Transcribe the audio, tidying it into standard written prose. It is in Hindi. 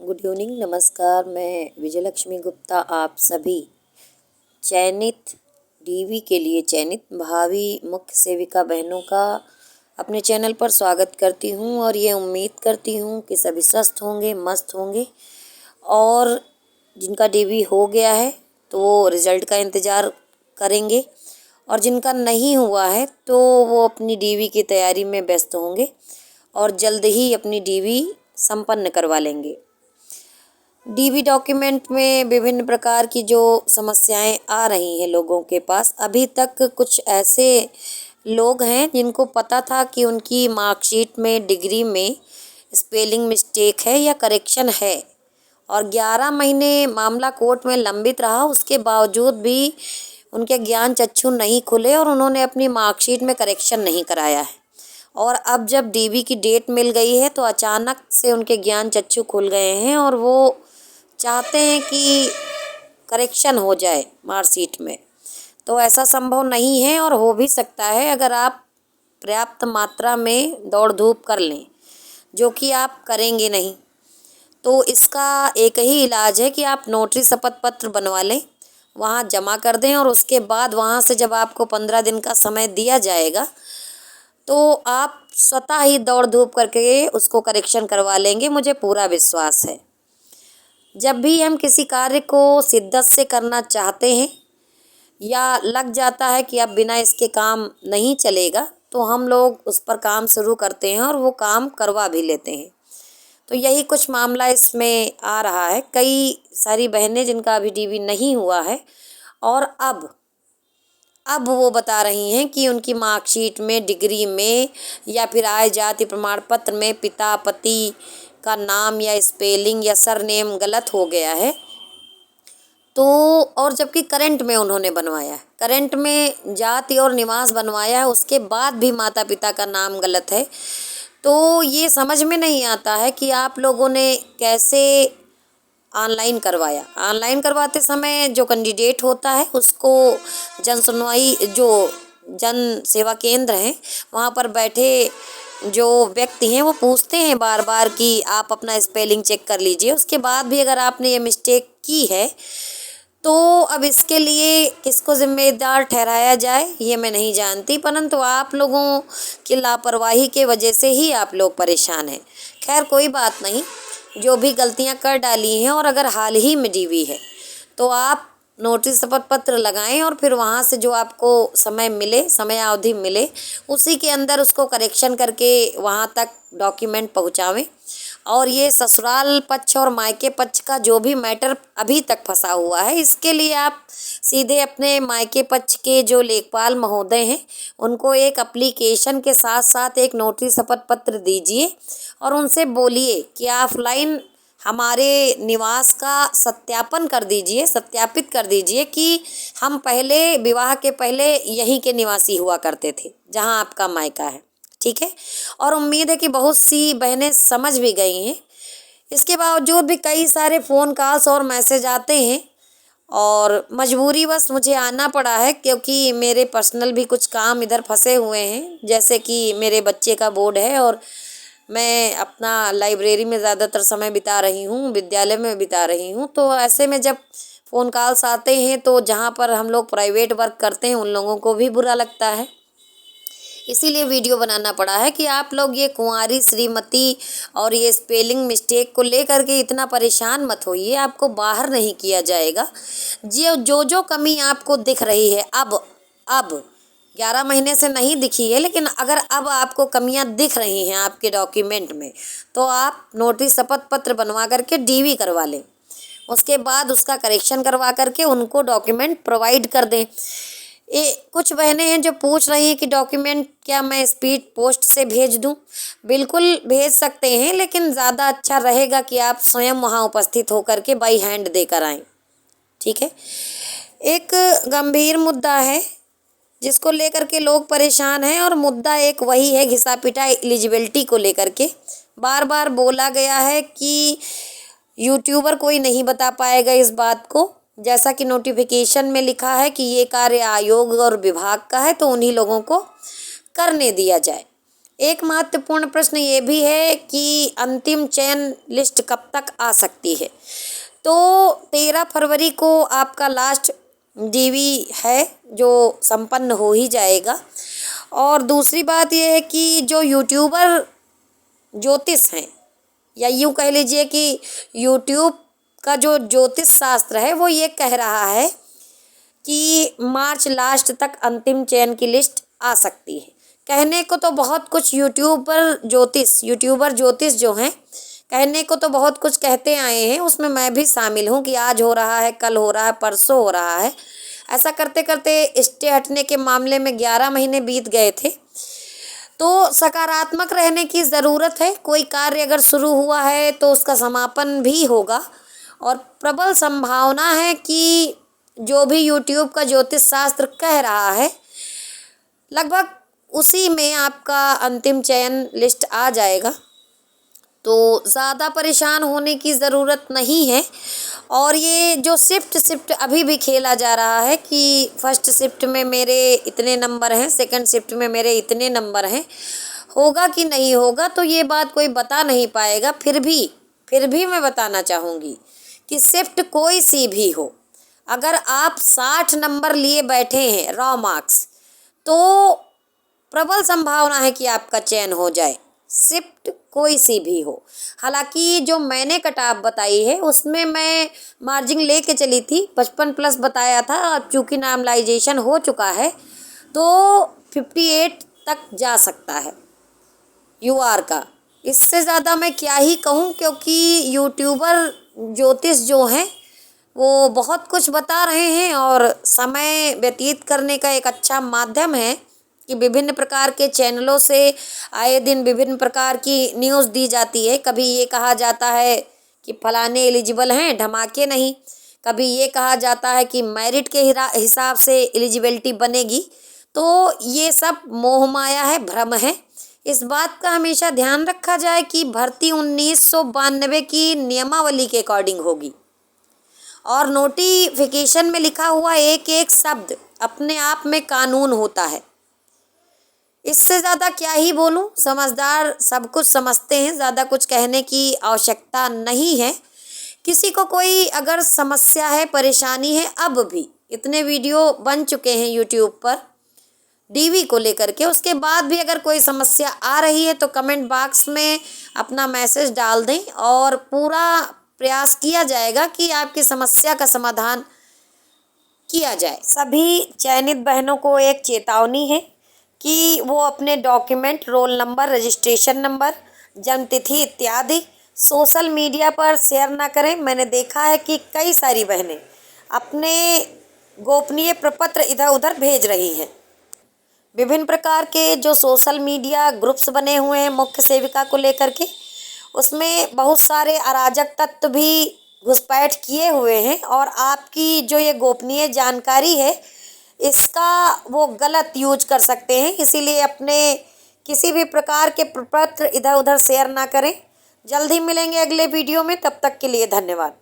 गुड इवनिंग, नमस्कार। मैं विजयलक्ष्मी गुप्ता आप सभी चयनित डीवी के लिए चयनित भावी मुख्य सेविका बहनों का अपने चैनल पर स्वागत करती हूं और ये उम्मीद करती हूं कि सभी स्वस्थ होंगे, मस्त होंगे। और जिनका डीवी हो गया है तो वो रिज़ल्ट का इंतज़ार करेंगे और जिनका नहीं हुआ है तो वो अपनी डीवी की तैयारी में व्यस्त होंगे और जल्द ही अपनी डीवी संपन्न करवा लेंगे। डीवी डॉक्यूमेंट में विभिन्न प्रकार की जो समस्याएं आ रही हैं लोगों के पास, अभी तक कुछ ऐसे लोग हैं जिनको पता था कि उनकी मार्कशीट में, डिग्री में स्पेलिंग मिस्टेक है या करेक्शन है और 11 महीने मामला कोर्ट में लंबित रहा, उसके बावजूद भी उनके ज्ञान चक्षु नहीं खुले और उन्होंने अपनी मार्कशीट में करेक्शन नहीं कराया है। और अब जब डीवी की डेट मिल गई है तो अचानक से उनके ज्ञान चक्षु खुल गए हैं और वो चाहते हैं कि करेक्शन हो जाए मार्कशीट में। तो ऐसा संभव नहीं है और हो भी सकता है अगर आप पर्याप्त मात्रा में दौड़ धूप कर लें, जो कि आप करेंगे नहीं। तो इसका एक ही इलाज है कि आप नोटरी शपथ पत्र बनवा लें, वहाँ जमा कर दें और उसके बाद वहाँ से जब आपको 15 दिन का समय दिया जाएगा तो आप स्वतः ही दौड़ धूप करके उसको करेक्शन करवा लेंगे, मुझे पूरा विश्वास है। जब भी हम किसी कार्य को शिद्दत से करना चाहते हैं या लग जाता है कि अब बिना इसके काम नहीं चलेगा, तो हम लोग उस पर काम शुरू करते हैं और वो काम करवा भी लेते हैं। तो यही कुछ मामला इसमें आ रहा है। कई सारी बहनें जिनका अभी डीवी नहीं हुआ है और अब वो बता रही हैं कि उनकी मार्कशीट में, डिग्री में या फिर आय जाति प्रमाण पत्र में पिता पति का नाम या स्पेलिंग या सरनेम गलत हो गया है। तो और जबकि करंट में उन्होंने बनवाया है, करंट में जाति और निवास बनवाया है, उसके बाद भी माता पिता का नाम गलत है। तो ये समझ में नहीं आता है कि आप लोगों ने कैसे ऑनलाइन करवाया। ऑनलाइन करवाते समय जो कैंडिडेट होता है उसको जन सेवा केंद्र हैं, वहाँ पर बैठे जो व्यक्ति हैं वो पूछते हैं बार बार कि आप अपना स्पेलिंग चेक कर लीजिए। उसके बाद भी अगर आपने ये मिस्टेक की है तो अब इसके लिए किसको जिम्मेदार ठहराया जाए ये मैं नहीं जानती, परंतु आप लोगों की लापरवाही के वजह से ही आप लोग परेशान हैं। खैर कोई बात नहीं, जो भी गलतियां कर डाली हैं और अगर हाल ही में डीवी है तो आप नोटिस शपथ पत्र लगाएं और फिर वहाँ से जो आपको समय मिले, समय अवधि मिले, उसी के अंदर उसको करेक्शन करके वहाँ तक डॉक्यूमेंट पहुँचावें। और ये ससुराल पक्ष और मायके पक्ष का जो भी मैटर अभी तक फंसा हुआ है, इसके लिए आप सीधे अपने मायके पक्ष के जो लेखपाल महोदय हैं उनको एक एप्लीकेशन के साथ साथ एक नोटरी शपथ पत्र दीजिए और उनसे बोलिए कि ऑफलाइन हमारे निवास का सत्यापन कर दीजिए, सत्यापित कर दीजिए कि हम पहले विवाह के पहले यहीं के निवासी हुआ करते थे जहां आपका मायका है। ठीक है, और उम्मीद है कि बहुत सी बहनें समझ भी गई हैं। इसके बावजूद भी कई सारे फ़ोन कॉल्स और मैसेज आते हैं और मजबूरीवश मुझे आना पड़ा है क्योंकि मेरे पर्सनल भी कुछ काम इधर फंसे हुए हैं, जैसे कि मेरे बच्चे का बोर्ड है और मैं अपना लाइब्रेरी में ज़्यादातर समय बिता रही हूँ, विद्यालय में बिता रही हूँ। तो ऐसे में जब फ़ोन कॉल्स आते हैं तो जहाँ पर हम लोग प्राइवेट वर्क करते हैं उन लोगों को भी बुरा लगता है, इसीलिए वीडियो बनाना पड़ा है कि आप लोग ये कुंवारी श्रीमती और ये स्पेलिंग मिस्टेक को लेकर के इतना परेशान मत होइए। आपको बाहर नहीं किया जाएगा। जो कमी आपको दिख रही है अब 11 महीने से नहीं दिखी है, लेकिन अगर अब आपको कमियां दिख रही हैं आपके डॉक्यूमेंट में तो आप नोटिस शपथ पत्र बनवा करके डीवी करवा लें। उसके बाद उसका करेक्शन करवा करके उनको डॉक्यूमेंट प्रोवाइड कर दें। कुछ बहनें हैं जो पूछ रही हैं कि डॉक्यूमेंट क्या मैं स्पीड पोस्ट से भेज दूं? बिल्कुल भेज सकते हैं, लेकिन ज़्यादा अच्छा रहेगा कि आप स्वयं वहां उपस्थित होकर के बाई हैंड देकर आएँ। ठीक है, एक गंभीर मुद्दा है जिसको लेकर के लोग परेशान हैं और मुद्दा एक वही है घिसा पिटा एलिजिबिलिटी को लेकर के। बार बार बोला गया है कि यूट्यूबर कोई नहीं बता पाएगा इस बात को, जैसा कि नोटिफिकेशन में लिखा है कि ये कार्य आयोग और विभाग का है तो उन्हीं लोगों को करने दिया जाए। एक महत्वपूर्ण प्रश्न ये भी है कि अंतिम चयन लिस्ट कब तक आ सकती है। तो 13 फरवरी को आपका लास्ट डीवी है जो संपन्न हो ही जाएगा। और दूसरी बात यह है कि जो यूट्यूबर ज्योतिष हैं, या यूँ कह लीजिए कि यूट्यूब का जो ज्योतिष शास्त्र है वो ये कह रहा है कि मार्च लास्ट तक अंतिम चयन की लिस्ट आ सकती है। कहने को तो बहुत कुछ यूट्यूबर ज्योतिष जो हैं कहने को तो बहुत कुछ कहते आए हैं, उसमें मैं भी शामिल हूँ कि आज हो रहा है, कल हो रहा है, परसों हो रहा है। ऐसा करते करते स्टे हटने के मामले में 11 महीने बीत गए थे। तो सकारात्मक रहने की ज़रूरत है। कोई कार्य अगर शुरू हुआ है तो उसका समापन भी होगा, और प्रबल संभावना है कि जो भी यूट्यूब का ज्योतिष शास्त्र कह रहा है लगभग उसी में आपका अंतिम चयन लिस्ट आ जाएगा। तो ज़्यादा परेशान होने की ज़रूरत नहीं है। और ये जो शिफ्ट अभी भी खेला जा रहा है कि फर्स्ट शिफ्ट में मेरे इतने नंबर हैं, सेकंड शिफ्ट में मेरे इतने नंबर हैं, होगा कि नहीं होगा तो ये बात कोई बता नहीं पाएगा। फिर भी मैं बताना चाहूँगी कि शिफ्ट कोई सी भी हो, अगर आप 60 नंबर लिए बैठे हैं रॉ मार्क्स, तो प्रबल संभावना है कि आपका चयन हो जाए, शिफ्ट कोई सी भी हो। हालांकि जो मैंने कट-ऑफ बताई है उसमें मैं मार्जिन लेके चली थी, 55+ बताया था। अब चूँकि नॉर्मलाइजेशन हो चुका है तो 58 तक जा सकता है यूआर का। इससे ज़्यादा मैं क्या ही कहूँ, क्योंकि यूट्यूबर ज्योतिष जो हैं वो बहुत कुछ बता रहे हैं और समय व्यतीत करने का एक अच्छा माध्यम है कि विभिन्न प्रकार के चैनलों से आए दिन विभिन्न प्रकार की न्यूज़ दी जाती है। कभी ये कहा जाता है कि फलाने एलिजिबल हैं, धमाके नहीं। कभी ये कहा जाता है कि मेरिट के हिसाब से एलिजिबिलिटी बनेगी। तो ये सब मोह माया है, भ्रम है। इस बात का हमेशा ध्यान रखा जाए कि भर्ती 1992 की नियमावली के अकॉर्डिंग होगी, और नोटिफिकेशन में लिखा हुआ एक एक शब्द अपने आप में कानून होता है। इससे ज़्यादा क्या ही बोलूं, समझदार सब कुछ समझते हैं, ज़्यादा कुछ कहने की आवश्यकता नहीं है। किसी को कोई अगर समस्या है, परेशानी है, अब भी इतने वीडियो बन चुके हैं यूट्यूब पर डीवी को लेकर के, उसके बाद भी अगर कोई समस्या आ रही है तो कमेंट बॉक्स में अपना मैसेज डाल दें और पूरा प्रयास किया जाएगा कि आपकी समस्या का समाधान किया जाए। सभी चयनित बहनों को एक चेतावनी है कि वो अपने document, roll number, registration number, जन्मतिथि इत्यादि सोशल मीडिया पर शेयर ना करें। मैंने देखा है कि कई सारी बहनें अपने गोपनीय प्रपत्र इधर उधर भेज रही हैं। विभिन्न प्रकार के जो सोशल मीडिया ग्रुप्स बने हुए हैं मुख्य सेविका को लेकर के, उसमें बहुत सारे अराजक तत्व भी घुसपैठ किए हुए हैं और आपकी जो ये गोपनीय जानकारी है इसका वो गलत यूज कर सकते हैं। इसीलिए अपने किसी भी प्रकार के प्रपत्र इधर उधर शेयर ना करें। जल्द ही मिलेंगे अगले वीडियो में, तब तक के लिए धन्यवाद।